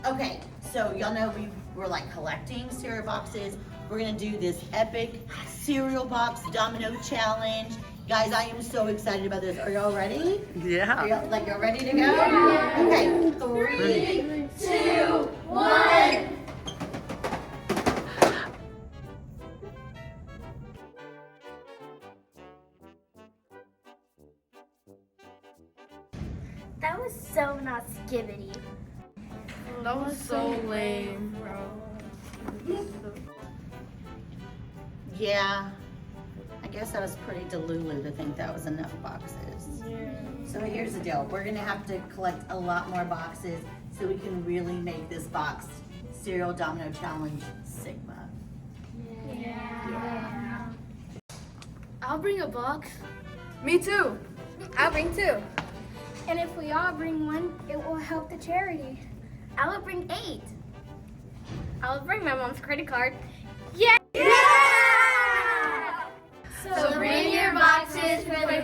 Okay, so y'all know we're like collecting cereal boxes. We're gonna do this epic cereal box domino challenge. Guys, I am so excited about this. Are y'all ready? Yeah. Are y'all ready to go? Yeah. Okay, 3, 2, 1. That was so not skibbity. That was so lame, bro. Yeah, I guess that was pretty delulu to think that was enough boxes. Yeah. So here's the deal. We're gonna have to collect a lot more boxes so we can really make this box cereal domino challenge Sigma. Yeah. I'll bring a box. Me too. I'll bring 2. And if we all bring one, it will help the charity. I will bring 8. I'll bring my mom's credit card. Yeah! So bring your boxes for the